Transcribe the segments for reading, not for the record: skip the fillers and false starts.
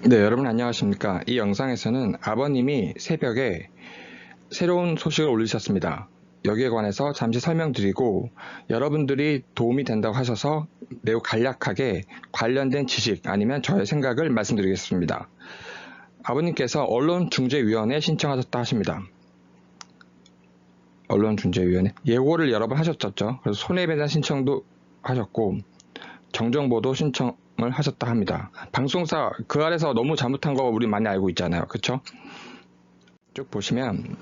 네, 여러분 안녕하십니까. 이 영상에서는 아버님이 새벽에 새로운 소식을 올리셨습니다. 여기에 관해서 잠시 설명드리고 여러분들이 도움이 된다고 하셔서 매우 간략하게 관련된 지식 아니면 저의 생각을 말씀드리겠습니다. 아버님께서 언론중재위원회 신청하셨다 하십니다. 언론중재위원회 예고를 여러 번 하셨었죠. 그래서 손해배상 신청도 하셨고 정정보도 신청을 하셨다 합니다. 방송사 그 아래서 너무 잘못한 거 우리 많이 알고 있잖아요. 그쵸? 쭉 보시면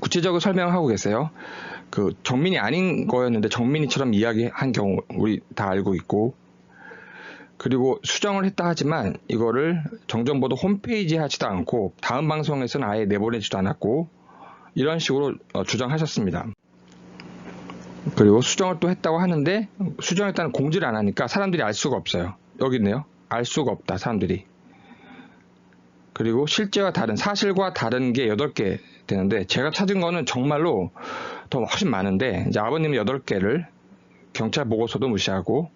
구체적으로 설명하고 계세요. 그 정민이 아닌 거였는데 정민이처럼 이야기한 경우 우리 다 알고 있고, 그리고 수정을 했다 하지만 이거를 정정보도 홈페이지에 하지도 않고 다음 방송에서는 아예 내보내지도 않았고 이런 식으로 주장하셨습니다. 그리고 수정을 또 했다고 하는데 수정했다는 공지를 안 하니까 사람들이 알 수가 없어요. 여기 있네요. 알 수가 없다 사람들이. 그리고 실제와 다른, 사실과 다른 게 8개 되는데 제가 찾은 거는 정말로 더 훨씬 많은데, 이제 아버님은 8개를 경찰 보고서도 무시하고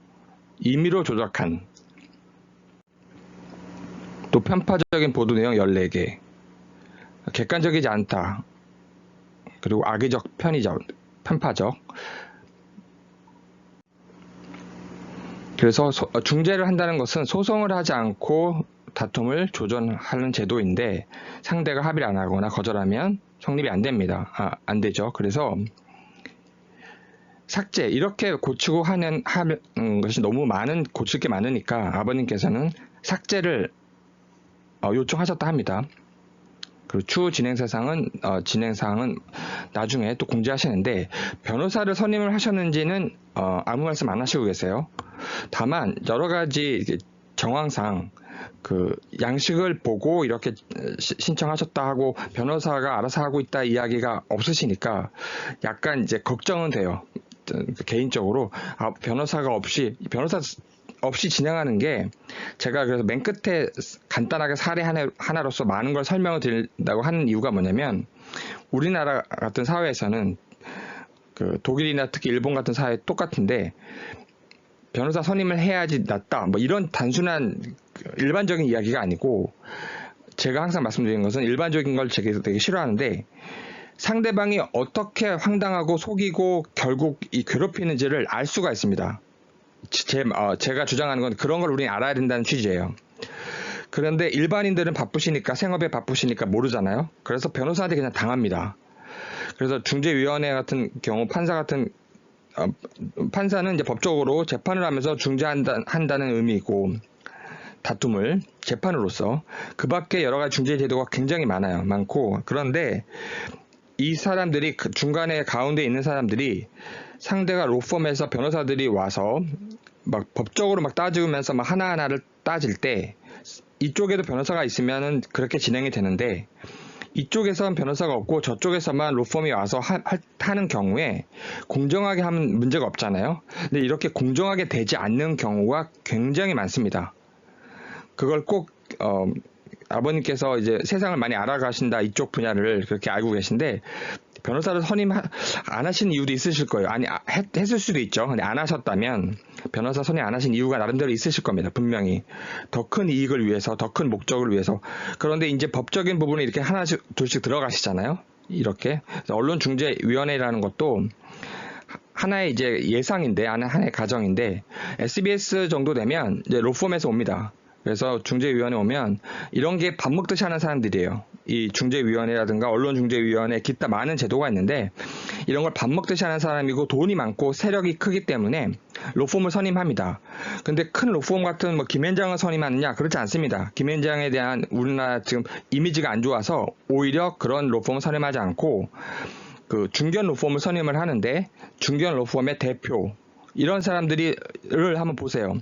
임의로 조작한, 또 편파적인 보도 내용 14개, 객관적이지 않다, 그리고 악의적, 편파적. 그래서 중재를 한다는 것은 소송을 하지 않고 다툼을 조정하는 제도인데 상대가 합의를 안 하거나 거절하면 성립이 안 됩니다. 안 되죠. 그래서 삭제, 이렇게 고치고 하는 것이 너무 고칠 게 많으니까 아버님께서는 삭제를 요청하셨다 합니다. 그리고 추후 진행사항은 나중에 또 공지하시는데, 변호사를 선임을 하셨는지는 아무 말씀 안 하시고 계세요. 다만 여러 가지 정황상 그 양식을 보고 이렇게 신청하셨다 하고 변호사가 알아서 하고 있다 이야기가 없으시니까 약간 이제 걱정은 돼요. 개인적으로 변호사 없이 진행하는 게, 제가 그래서 맨 끝에 간단하게 사례 하나로서 많은 걸 설명을 드린다고 하는 이유가 뭐냐면, 우리나라 같은 사회에서는 그 독일이나 특히 일본 같은 사회 똑같은데 변호사 선임을 해야지 낫다 뭐 이런 단순한 일반적인 이야기가 아니고, 제가 항상 말씀드리는 것은 일반적인 걸 되게 싫어하는데, 상대방이 어떻게 황당하고 속이고 결국 괴롭히는지를 알 수가 있습니다. 제가 주장하는 건 그런 걸 우리는 알아야 된다는 취지예요. 그런데 일반인들은 생업에 바쁘시니까 모르잖아요. 그래서 변호사한테 그냥 당합니다. 그래서 중재위원회 같은 경우 판사는 이제 법적으로 재판을 하면서 중재한다는 의미이고, 다툼을 재판으로서, 그 밖에 여러 가지 중재 제도가 굉장히 많고, 그런데 이 사람들이 중간에 가운데 있는 사람들이, 상대가 로펌에서 변호사들이 와서 막 법적으로 막 따지면서 막 하나하나를 따질 때 이쪽에도 변호사가 있으면은 그렇게 진행이 되는데, 이쪽에서는 변호사가 없고 저쪽에서만 로펌이 와서 하는 경우에 공정하게 하면 문제가 없잖아요. 근데 이렇게 공정하게 되지 않는 경우가 굉장히 많습니다. 그걸 꼭 아버님께서 이제 세상을 많이 알아가신다 이쪽 분야를 그렇게 알고 계신데, 변호사를 선임 안 하신 이유도 있으실 거예요. 아니, 했을 수도 있죠. 근데 안 하셨다면 변호사 선임 안 하신 이유가 나름대로 있으실 겁니다. 분명히 더 큰 이익을 위해서, 더 큰 목적을 위해서. 그런데 이제 법적인 부분에 이렇게 하나씩 둘씩 들어가시잖아요. 이렇게 언론중재위원회라는 것도 하나의 이제 예상인데, 하나의 가정인데, SBS 정도 되면 이제 로펌에서 옵니다. 그래서 중재위원회 오면 이런 게 밥 먹듯이 하는 사람들이에요. 이 중재위원회라든가 언론중재위원회 기타 많은 제도가 있는데, 이런 걸 밥 먹듯이 하는 사람이고 돈이 많고 세력이 크기 때문에 로펌을 선임합니다. 근데 큰 로펌 같은 김현장을 선임하느냐? 그렇지 않습니다. 김현장에 대한 우리나라 지금 이미지가 안 좋아서 오히려 그런 로펌을 선임하지 않고 그 중견 로펌을 선임을 하는데, 중견 로펌의 대표, 이런 사람들을 한번 보세요.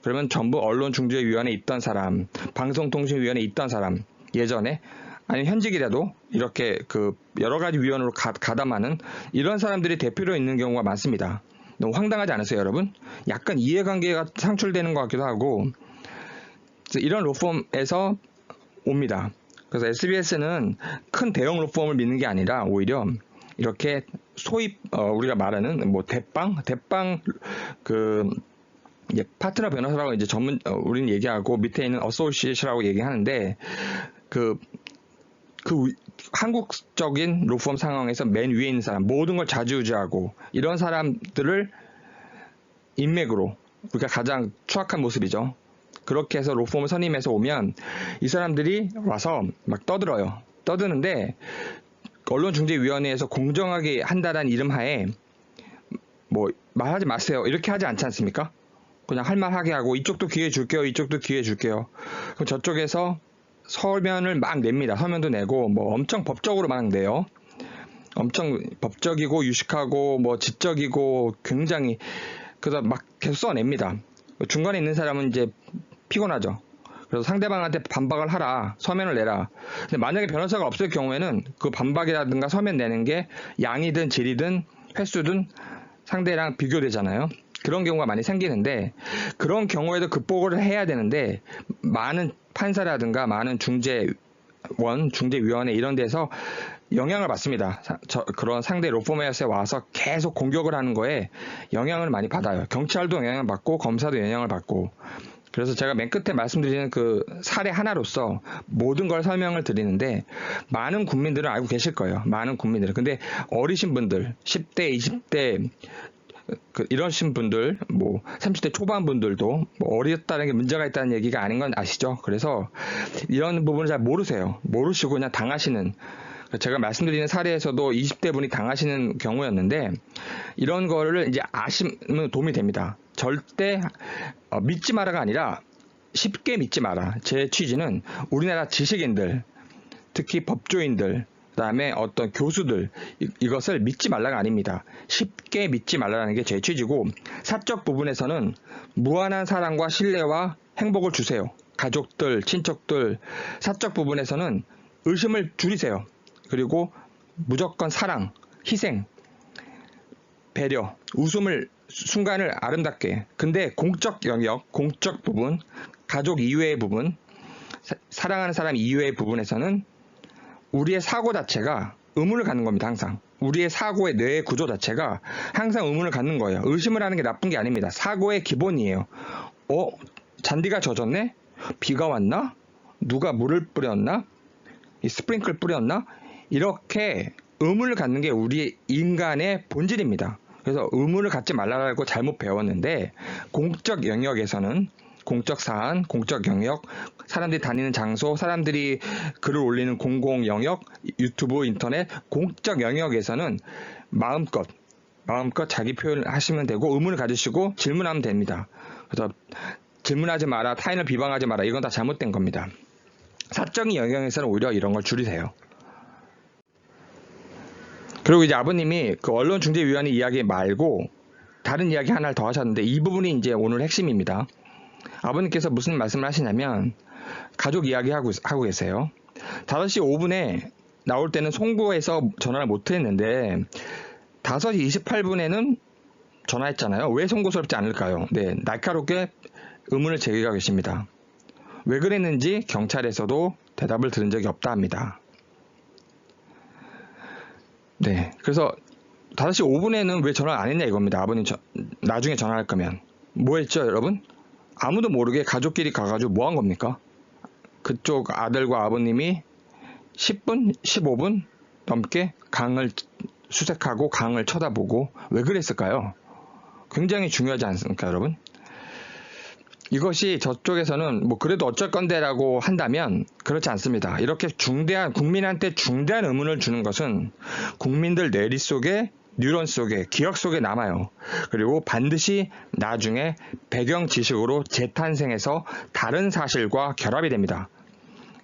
그러면 전부 언론중재위원회에 있던 사람, 방송통신위원회에 있던 사람, 예전에, 아니 현직이라도 이렇게 그 여러 가지 위원으로 가담하는 이런 사람들이 대표로 있는 경우가 많습니다. 너무 황당하지 않으세요, 여러분? 약간 이해관계가 상출되는 것 같기도 하고. 이런 로펌에서 옵니다. 그래서 SBS는 큰 대형 로펌을 믿는 게 아니라 오히려 이렇게 소위 우리가 말하는 대빵 그 이제 파트너 변호사라고 이제 우리는 얘기하고 밑에 있는 어소시에이트라고 얘기하는데 그 한국적인 로펌 상황에서 맨 위에 있는 사람, 모든 걸 좌지우지하고 이런 사람들을 인맥으로, 우리가 가장 추악한 모습이죠. 그렇게 해서 로펌을 선임해서 오면 이 사람들이 와서 막 떠들어요. 떠드는데 언론중재위원회에서 공정하게 한다는 이름 하에 뭐 말하지 마세요 이렇게 하지 않지 않습니까? 그냥 할 말 하게 하고 이쪽도 기회 줄게요, 이쪽도 기회 줄게요. 그럼 저쪽에서 서면을 막 냅니다. 서면도 내고 뭐 엄청 법적으로 막 내요. 엄청 법적이고 유식하고 뭐 지적이고 굉장히, 그래서 막 계속 써냅니다. 중간에 있는 사람은 이제 피곤하죠. 그래서 상대방한테 반박을 하라, 서면을 내라. 근데 만약에 변호사가 없을 경우에는 그 반박이라든가 서면 내는 게 양이든 질이든 횟수든 상대랑 비교되잖아요. 그런 경우가 많이 생기는데, 그런 경우에도 극복을 해야 되는데 많은 판사라든가 많은 중재위원회 이런 데서 영향을 받습니다. 그런 상대 로펌에서 와서 계속 공격을 하는 거에 영향을 많이 받아요. 경찰도 영향을 받고 검사도 영향을 받고. 그래서 제가 맨 끝에 말씀드리는 그 사례 하나로서 모든 걸 설명을 드리는데, 많은 국민들은 알고 계실 거예요. 많은 국민들은. 근데 어리신 분들, 10대, 20대 이러신 분들, 뭐 30대 초반 분들도 뭐 어렸다는 게 문제가 있다는 얘기가 아닌 건 아시죠? 그래서 이런 부분을 잘 모르시고 그냥 당하시는, 제가 말씀드리는 사례에서도 20대 분이 당하시는 경우였는데, 이런 거를 이제 아시면 도움이 됩니다. 절대 믿지 마라가 아니라 쉽게 믿지 마라. 제 취지는 우리나라 지식인들, 특히 법조인들, 그다음에 어떤 교수들, 이것을 믿지 말라가 아닙니다. 쉽게 믿지 말라는 게 제 취지고, 사적 부분에서는 무한한 사랑과 신뢰와 행복을 주세요. 가족들, 친척들, 사적 부분에서는 의심을 줄이세요. 그리고 무조건 사랑, 희생, 배려, 웃음을, 순간을 아름답게. 근데 공적 영역, 공적 부분, 가족 이외의 부분, 사랑하는 사람 이외의 부분에서는 우리의 사고 자체가 의문을 갖는 겁니다. 항상 우리의 사고의 뇌의 구조 자체가 항상 의문을 갖는 거예요. 의심을 하는 게 나쁜 게 아닙니다. 사고의 기본이에요. 잔디가 젖었네? 비가 왔나? 누가 물을 뿌렸나? 스프링클 뿌렸나? 이렇게 의문을 갖는 게 우리 인간의 본질입니다. 그래서 의문을 갖지 말라고 잘못 배웠는데, 공적 영역에서는 공적 사안, 공적 영역, 사람들이 다니는 장소, 사람들이 글을 올리는 공공 영역, 유튜브, 인터넷, 공적 영역에서는 마음껏 자기 표현을 하시면 되고, 의문을 가지시고 질문하면 됩니다. 그래서 질문하지 마라, 타인을 비방하지 마라, 이건 다 잘못된 겁니다. 사적인 영역에서는 오히려 이런 걸 줄이세요. 그리고 이제 아버님이 그 언론중재위원회 이야기 말고 다른 이야기 하나를 더 하셨는데, 이 부분이 이제 오늘 핵심입니다. 아버님께서 무슨 말씀을 하시냐면, 가족 이야기 하고 계세요. 5시 5분에 나올 때는 송구해서 전화를 못 했는데 5시 28분에는 전화했잖아요. 왜 송구스럽지 않을까요? 네, 날카롭게 의문을 제기하고 계십니다. 왜 그랬는지 경찰에서도 대답을 들은 적이 없다 합니다. 네, 그래서 5시 5분에는 왜 전화를 안 했냐 이겁니다. 아버님 나중에 전화할 거면. 뭐 했죠, 여러분? 아무도 모르게 가족끼리 가가지고 뭐 한 겁니까? 그쪽 아들과 아버님이 10분, 15분 넘게 강을 수색하고 강을 쳐다보고, 왜 그랬을까요? 굉장히 중요하지 않습니까, 여러분? 이것이 저쪽에서는 뭐 그래도 어쩔 건데라고 한다면 그렇지 않습니다. 이렇게 국민한테 중대한 의문을 주는 것은 국민들 뇌리 속에, 뉴런 속에, 기억 속에 남아요. 그리고 반드시 나중에 배경 지식으로 재탄생해서 다른 사실과 결합이 됩니다.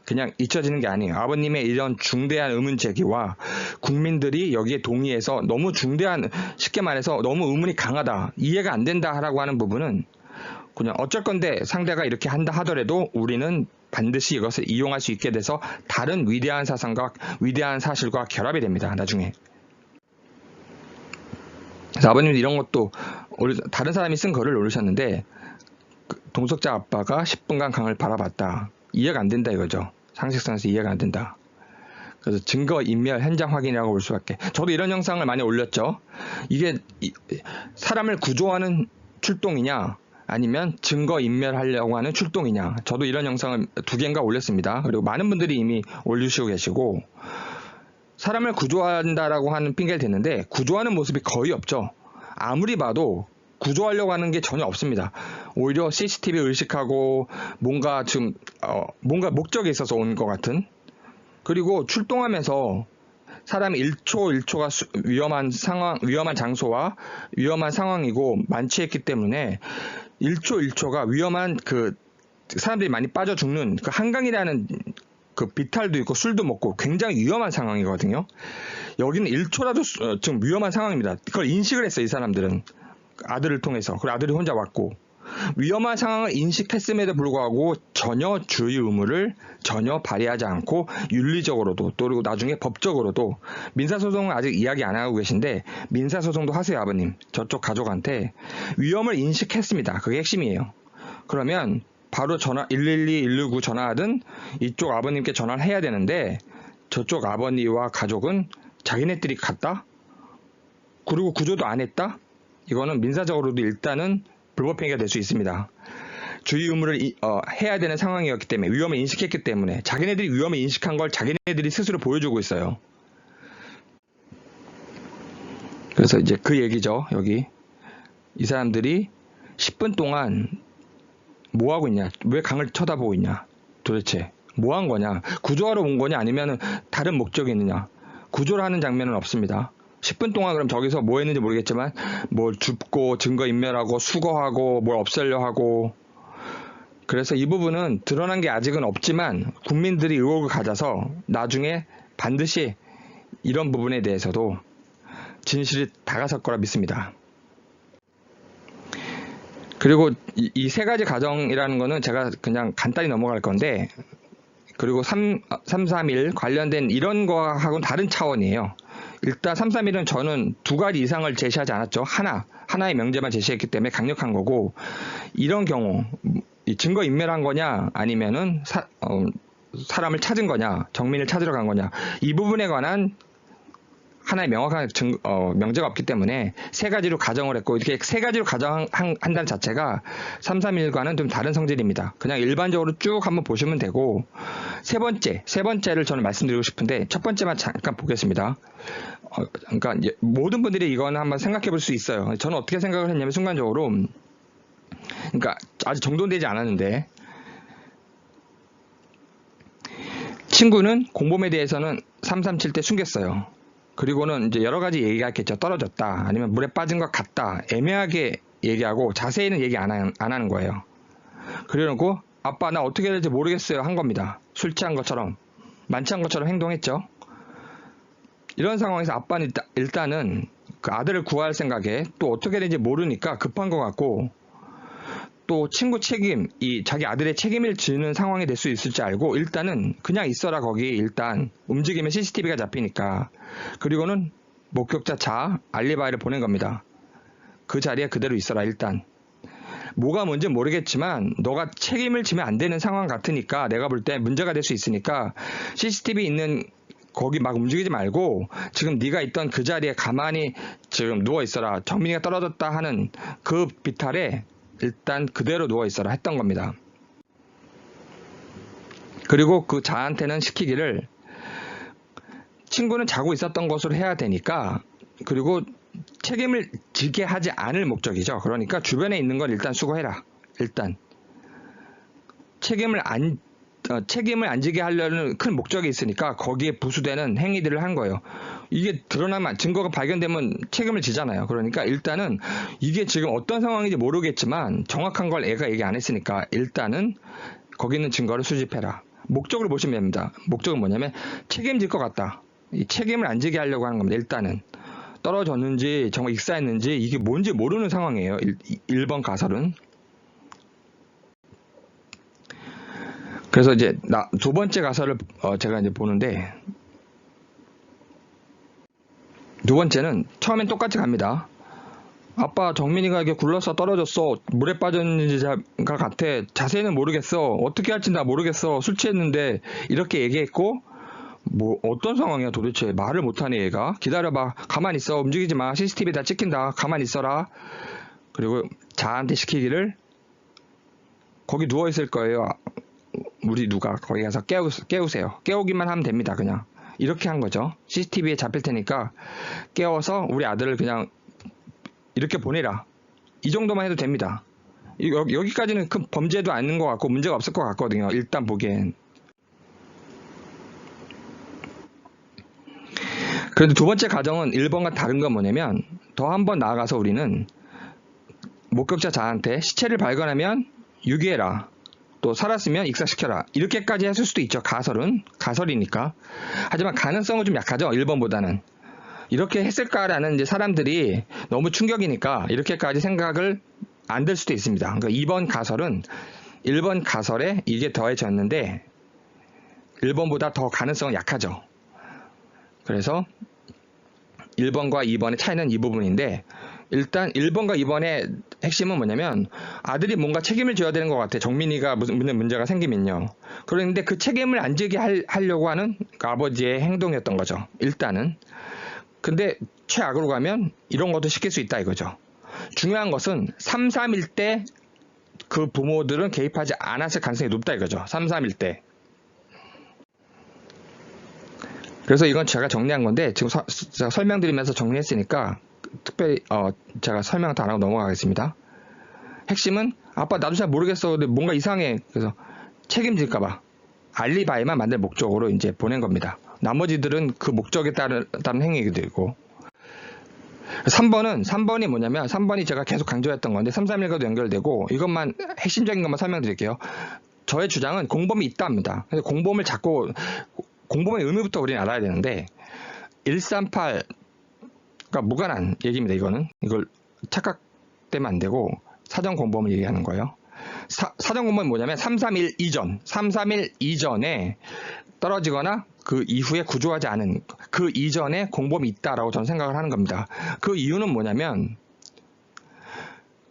그냥 잊혀지는 게 아니에요. 아버님의 이런 중대한 의문 제기와 국민들이 여기에 동의해서 너무 중대한, 쉽게 말해서 너무 의문이 강하다, 이해가 안 된다 라고 하는 부분은 그냥 어쩔 건데 상대가 이렇게 한다 하더라도 우리는 반드시 이것을 이용할 수 있게 돼서 다른 위대한 사상과 위대한 사실과 결합이 됩니다. 나중에. 그래서 아버님도 이런 것도 다른 사람이 쓴 글을 올리셨는데, 동석자 아빠가 10분간 강을 바라봤다. 이해가 안 된다 이거죠. 상식선에서 이해가 안 된다. 그래서 증거 인멸 현장 확인이라고 볼 수밖에. 저도 이런 영상을 많이 올렸죠. 이게 사람을 구조하는 출동이냐 아니면 증거 인멸하려고 하는 출동이냐. 저도 이런 영상을 2개인가 올렸습니다. 그리고 많은 분들이 이미 올리시고 계시고, 사람을 구조한다라고 하는 핑계를 댔는데 구조하는 모습이 거의 없죠. 아무리 봐도 구조하려고 하는 게 전혀 없습니다. 오히려 CCTV 의식하고 뭔가 뭔가 목적이 있어서 온 것 같은. 그리고 출동하면서 사람이 1초 1초가 위험한 장소와 위험한 상황이고 만취했기 때문에 1초 1초가 위험한 사람들이 많이 빠져 죽는 그 한강이라는 비탈도 있고 술도 먹고 굉장히 위험한 상황이거든요. 여기는 1초라도 좀 위험한 상황입니다. 그걸 인식을 했어요, 이 사람들은. 아들을 통해서. 그리고 아들이 혼자 왔고. 위험한 상황을 인식했음에도 불구하고 전혀 주의 의무를 전혀 발휘하지 않고 윤리적으로도 또 그리고 나중에 법적으로도 민사소송은 아직 이야기 안 하고 계신데 민사소송도 하세요, 아버님. 저쪽 가족한테 위험을 인식했습니다. 그게 핵심이에요. 그러면 바로 112, 119 전화하든 이쪽 아버님께 전화를 해야 되는데 저쪽 아버님과 가족은 자기네들이 갔다? 그리고 구조도 안 했다? 이거는 민사적으로도 일단은 불법행위가 될 수 있습니다. 주의 의무를 해야 되는 상황이었기 때문에 위험을 인식했기 때문에 자기네들이 위험을 인식한 걸 자기네들이 스스로 보여주고 있어요. 그래서 이제 그 얘기죠. 여기 이 사람들이 10분 동안 뭐 하고 있냐? 왜 강을 쳐다보고 있냐? 도대체 뭐 한 거냐? 구조하러 온 거냐? 아니면 다른 목적이 있느냐? 구조를 하는 장면은 없습니다. 10분 동안 그럼 저기서 뭐 했는지 모르겠지만 뭘 줍고 증거 인멸하고 수거하고 뭘 없애려 하고. 그래서 이 부분은 드러난 게 아직은 없지만 국민들이 의혹을 가져서 나중에 반드시 이런 부분에 대해서도 진실이 다가설 거라 믿습니다. 그리고 이 3가지 가정이라는 거는 제가 그냥 간단히 넘어갈 건데, 그리고 331 관련된 이런 거하고는 다른 차원이에요. 일단 331은 저는 2가지 이상을 제시하지 않았죠. 하나의 명제만 제시했기 때문에 강력한 거고, 이런 경우 증거 인멸한 거냐 아니면은 사람을 찾은 거냐, 정민을 찾으러 간 거냐, 이 부분에 관한 하나의 명확한 명제가 없기 때문에 3가지로 가정을 했고, 이렇게 3가지로 가정한다는 자체가 331과는 좀 다른 성질입니다. 그냥 일반적으로 쭉 한번 보시면 되고, 세 번째를 저는 말씀드리고 싶은데, 첫 번째만 잠깐 보겠습니다. 그러니까 모든 분들이 이거는 한번 생각해 볼 수 있어요. 저는 어떻게 생각을 했냐면 순간적으로, 그러니까 아직 정돈되지 않았는데, 친구는 공범에 대해서는 337 때 숨겼어요. 그리고는 이제 여러 가지 얘기가 있겠죠. 떨어졌다, 아니면 물에 빠진 것 같다, 애매하게 얘기하고 자세히는 얘기 안 하는 거예요. 그래놓고 아빠 나 어떻게 해야 될지 모르겠어요 한 겁니다. 술 취한 것처럼, 만취한 것처럼 행동했죠. 이런 상황에서 아빠는 일단은 그 아들을 구할 생각에 또 어떻게 되는지 모르니까 급한 것 같고, 또 친구 책임, 자기 아들의 책임을 지는 상황이 될 수 있을지 알고 일단은 그냥 있어라 거기, 일단 움직이면 CCTV가 잡히니까. 그리고는 목격자 알리바이를 보낸 겁니다. 그 자리에 그대로 있어라. 일단 뭐가 뭔지 모르겠지만 너가 책임을 지면 안 되는 상황 같으니까, 내가 볼 때 문제가 될 수 있으니까 CCTV 있는 거기 막 움직이지 말고 지금 네가 있던 그 자리에 가만히 지금 누워 있어라. 정민이가 떨어졌다 하는 그 비탈에 일단 그대로 누워 있어라 했던 겁니다. 그리고 그 자한테는 시키기를, 친구는 자고 있었던 것으로 해야 되니까, 그리고 책임을 지게 하지 않을 목적이죠. 그러니까 주변에 있는 걸 일단 수거해라. 일단 책임을 안 지게 하려는 큰 목적이 있으니까 거기에 부수되는 행위들을 한 거예요. 이게 드러나면, 증거가 발견되면 책임을 지잖아요. 그러니까 일단은 이게 지금 어떤 상황인지 모르겠지만 정확한 걸 애가 얘기 안 했으니까 일단은 거기 있는 증거를 수집해라. 목적을 보시면 됩니다. 목적은 뭐냐면 책임질 것 같다. 이 책임을 안 지게 하려고 하는 겁니다. 일단은 떨어졌는지 정말 익사했는지 이게 뭔지 모르는 상황이에요. 1번 가설은. 그래서 이제 2번째 가설을 제가 이제 보는데, 2번째는 처음엔 똑같이 갑니다. 아빠 정민이가 이게 굴러서 떨어졌어. 물에 빠졌는지가 같아. 자세히는 모르겠어. 어떻게 할지 나 모르겠어. 술 취했는데, 이렇게 얘기했고, 뭐 어떤 상황이야 도대체. 말을 못하네 얘가. 기다려봐. 가만히 있어. 움직이지 마. CCTV 다 찍힌다. 가만히 있어라. 그리고 자한테 시키기를 거기 누워 있을 거예요. 우리 누가 거기 가서 깨우세요. 깨우기만 하면 됩니다. 그냥 이렇게 한 거죠. CCTV에 잡힐 테니까 깨워서 우리 아들을 그냥 이렇게 보내라. 이 정도만 해도 됩니다. 여기까지는 큰 범죄도 아닌 것 같고 문제가 없을 것 같거든요. 일단 보기엔. 그런데 두 번째 가정은 1번과 다른 건 뭐냐면, 더 한 번 나아가서 우리는 목격자 자한테 시체를 발견하면 유기해라. 또 살았으면 익사시켜라. 이렇게까지 했을 수도 있죠. 가설이니까. 하지만 가능성은 좀 약하죠. 1번보다는. 이렇게 했을까라는 이제 사람들이 너무 충격이니까 이렇게까지 생각을 안 들 수도 있습니다. 그러니까 2번 가설은 1번 가설에 이게 더해졌는데 1번보다 더 가능성은 약하죠. 그래서 1번과 2번의 차이는 이 부분인데, 일단 1번과 2번의 핵심은 뭐냐면 아들이 뭔가 책임을 져야 되는 것 같아. 정민이가 무슨 문제가 생기면요. 그런데 그 책임을 안 지게 하려고 하는 그 아버지의 행동이었던 거죠. 일단은. 근데 최악으로 가면 이런 것도 시킬 수 있다 이거죠. 중요한 것은 3.3일 때 그 부모들은 개입하지 않았을 가능성이 높다 이거죠. 3.3일 때. 그래서 이건 제가 정리한 건데 지금 제가 설명드리면서 정리했으니까 특별히 제가 설명을 다 안 하고 넘어가겠습니다. 핵심은 아빠 나도 잘 모르겠어. 근데 뭔가 이상해. 그래서 책임질까봐 알리바이만 만들 목적으로 이제 보낸 겁니다. 나머지들은 그 목적에 따른 행위가 되고. 3번이 뭐냐면 3번이 제가 계속 강조했던 건데 3.3일과도 연결되고, 이것만 핵심적인 것만 설명드릴게요. 저의 주장은 공범이 있다 합니다. 근데 공범의 의미부터 우리는 알아야 되는데 138가 무관한 얘기입니다. 이걸 착각되면 안 되고 사전 공범을 얘기하는 거예요. 사전 공범이 뭐냐면 3.3일 이전에 떨어지거나 그 이후에 구조하지 않은 그 이전에 공범이 있다라고 저는 생각을 하는 겁니다. 그 이유는 뭐냐면,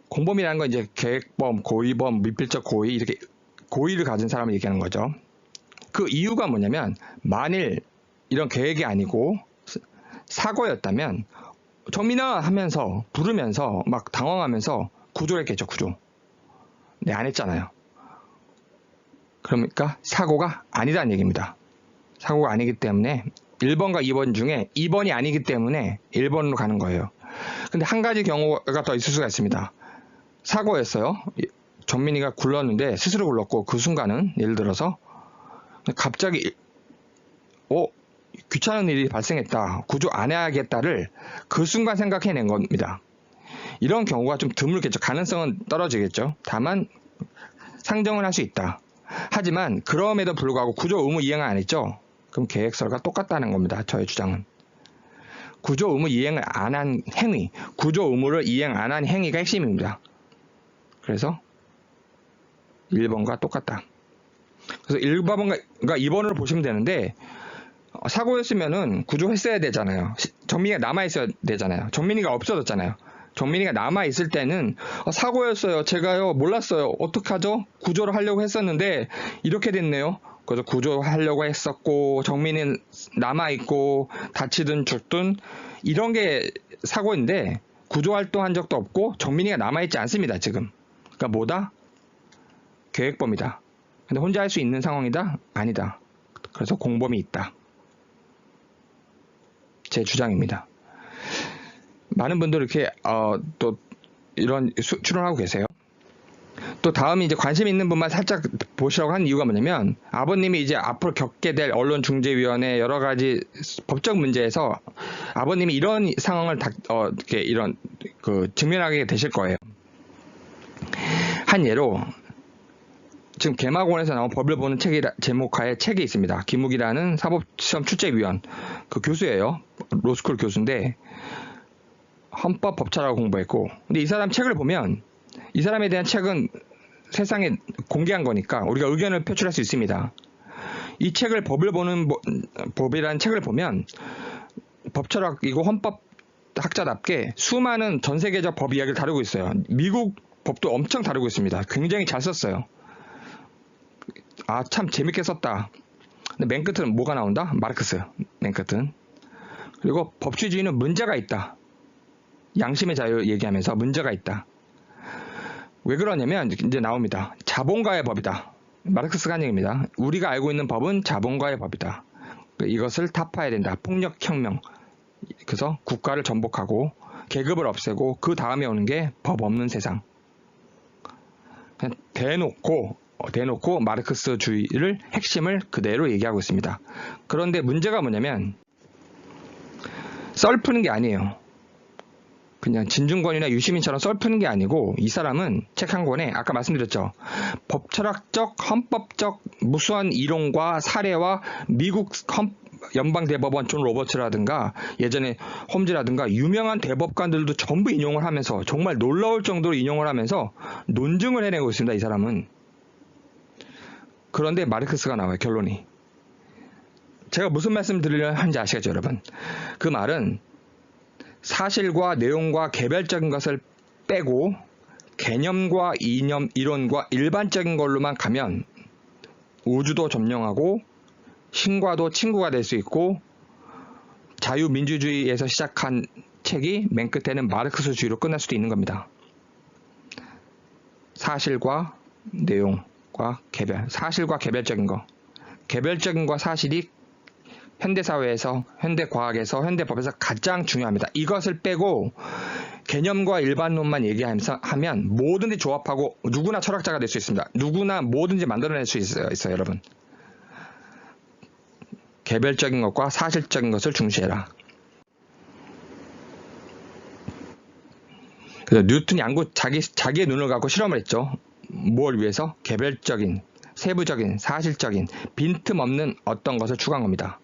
공범이라는 건 이제 계획범, 고의범, 미필적 고의, 이렇게 고의를 가진 사람을 얘기하는 거죠. 그 이유가 뭐냐면, 만일 이런 계획이 아니고 사고였다면 정민아 하면서 부르면서 막 당황하면서 구조를 했겠죠. 구조. 네, 안 했잖아요. 그러니까 사고가 아니다는 얘기입니다. 사고가 아니기 때문에 1번과 2번 중에 2번이 아니기 때문에 1번으로 가는 거예요. 근데 한 가지 경우가 더 있을 수가 있습니다. 사고였어요. 정민이가 굴렀는데 스스로 굴렀고, 그 순간은 예를 들어서 갑자기 귀찮은 일이 발생했다, 구조 안 해야겠다를 그 순간 생각해낸 겁니다. 이런 경우가 좀 드물겠죠. 가능성은 떨어지겠죠. 다만 상정을 할 수 있다. 하지만 그럼에도 불구하고 구조 의무 이행을 안 했죠. 그럼 계획설과 똑같다는 겁니다. 저의 주장은. 구조 의무 이행을 안 한 행위, 구조 의무를 이행 안 한 행위가 핵심입니다. 그래서 1번과 똑같다. 그래서 1번과 2번으로 보시면 되는데, 사고였으면은 구조했어야 되잖아요. 정민이가 남아있어야 되잖아요. 정민이가 없어졌잖아요. 정민이가 남아있을 때는 사고였어요. 제가요 몰랐어요. 어떡하죠? 구조를 하려고 했었는데 이렇게 됐네요. 그래서 구조하려고 했었고 정민이는 남아있고 다치든 죽든 이런 게 사고인데, 구조활동한 적도 없고 정민이가 남아있지 않습니다. 지금. 그러니까 뭐다? 계획범이다. 근데 혼자 할 수 있는 상황이다? 아니다. 그래서 공범이 있다. 제 주장입니다. 많은 분들이 이렇게 또 이런 추론하고 계세요. 또 다음이 이제 관심 있는 분만 살짝 보시라고 한 이유가 뭐냐면, 아버님이 이제 앞으로 겪게 될 언론중재위원회 여러 가지 법적 문제에서 아버님이 이런 상황을 이렇게 이런 직면하게 되실 거예요. 한 예로 지금 개마고원에서 나온 법을 보는 제목하에 책이 있습니다. 김욱이라는 사법시험 출제위원, 그 교수예요. 로스쿨 교수인데 헌법 법차라고 공부했고, 근데 이 사람 책을 보면, 이 사람에 대한 책은 세상에 공개한 거니까 우리가 의견을 표출할 수 있습니다. 이 책을 법을 보는 법이라는 책을 보면 법철학이고 헌법학자답게 수많은 전 세계적 법 이야기를 다루고 있어요. 미국 법도 엄청 다루고 있습니다. 굉장히 잘 썼어요. 참 재밌게 썼다. 근데 맨 끝은 뭐가 나온다? 마르크스. 맨 끝은. 그리고 법치주의는 문제가 있다. 양심의 자유 얘기하면서 문제가 있다. 왜 그러냐면 이제 나옵니다. 자본가의 법이다. 마르크스가 한 얘기입니다. 우리가 알고 있는 법은 자본가의 법이다. 이것을 타파해야 된다. 폭력혁명. 그래서 국가를 전복하고 계급을 없애고 그 다음에 오는 게 법 없는 세상. 그냥 대놓고 마르크스주의를 핵심을 그대로 얘기하고 있습니다. 그런데 문제가 뭐냐면 썰 푸는 게 아니에요. 그냥 진중권이나 유시민처럼 썰 푸는 게 아니고 이 사람은 책 한 권에 아까 말씀드렸죠. 법철학적, 헌법적 무수한 이론과 사례와 미국 연방대법원 존 로버츠라든가 예전에 홈즈라든가 유명한 대법관들도 전부 인용을 하면서 정말 놀라울 정도로 인용을 하면서 논증을 해내고 있습니다. 이 사람은. 그런데 마르크스가 나와요. 결론이. 제가 무슨 말씀 드리려 하는지 아시겠죠, 여러분? 그 말은 사실과 내용과 개별적인 것을 빼고 개념과 이념, 이론과 일반적인 걸로만 가면 우주도 점령하고 신과도 친구가 될 수 있고 자유민주주의에서 시작한 책이 맨 끝에는 마르크스주의로 끝날 수도 있는 겁니다. 사실과 내용과 개별, 사실과 개별적인 거. 개별적인 거 사실이 현대사회에서, 현대과학에서, 현대법에서 가장 중요합니다. 이것을 빼고 개념과 일반론만 얘기하면 뭐든지 조합하고 누구나 철학자가 될 수 있습니다. 누구나 뭐든지 만들어낼 수 있어요, 여러분. 개별적인 것과 사실적인 것을 중시해라. 그래서 뉴턴이 자기의 눈을 갖고 실험을 했죠. 뭘 위해서? 개별적인, 세부적인, 사실적인, 빈틈없는 어떤 것을 추구한 겁니다.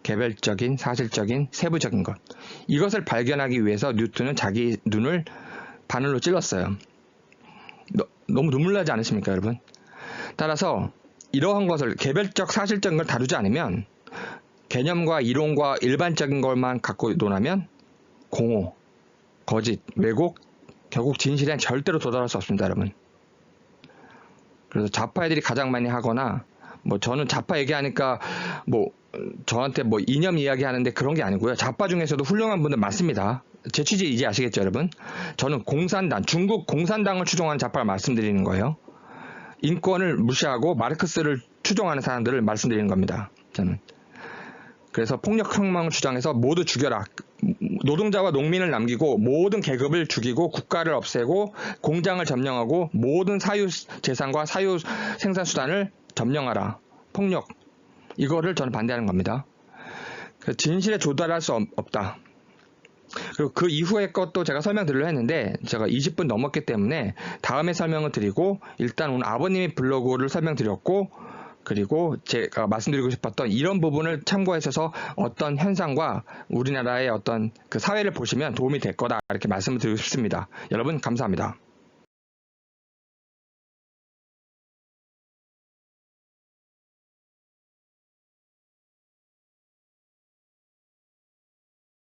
개별적인, 사실적인, 세부적인 것. 이것을 발견하기 위해서 뉴턴은 자기 눈을 바늘로 찔렀어요. 너무 눈물 나지 않으십니까, 여러분? 따라서 이러한 것을 개별적, 사실적인 걸 다루지 않으면 개념과 이론과 일반적인 것만 갖고 논하면 공호, 거짓, 왜곡, 결국 진실엔 절대로 도달할 수 없습니다, 여러분. 그래서 좌파 애들이 가장 많이 하거나 저는 좌파 얘기하니까 저한테 이념 이야기 하는데 그런 게 아니고요. 좌파 중에서도 훌륭한 분들 많습니다. 제 취지 이제 아시겠죠, 여러분? 저는 공산당, 중국 공산당을 추종하는 좌파를 말씀드리는 거예요. 인권을 무시하고 마르크스를 추종하는 사람들을 말씀드리는 겁니다. 저는. 그래서 폭력혁명을 주장해서 모두 죽여라. 노동자와 농민을 남기고 모든 계급을 죽이고 국가를 없애고 공장을 점령하고 모든 사유 재산과 사유 생산수단을 점령하라. 폭력. 이거를 저는 반대하는 겁니다. 진실에 조달할 수 없다. 그리고 그 이후의 것도 제가 설명드리려 했는데 제가 20분 넘었기 때문에 다음에 설명을 드리고 일단 오늘 아버님의 블로그를 설명드렸고 그리고 제가 말씀드리고 싶었던 이런 부분을 참고하셔서 어떤 현상과 우리나라의 어떤 그 사회를 보시면 도움이 될 거다 이렇게 말씀을 드리고 싶습니다. 여러분 감사합니다.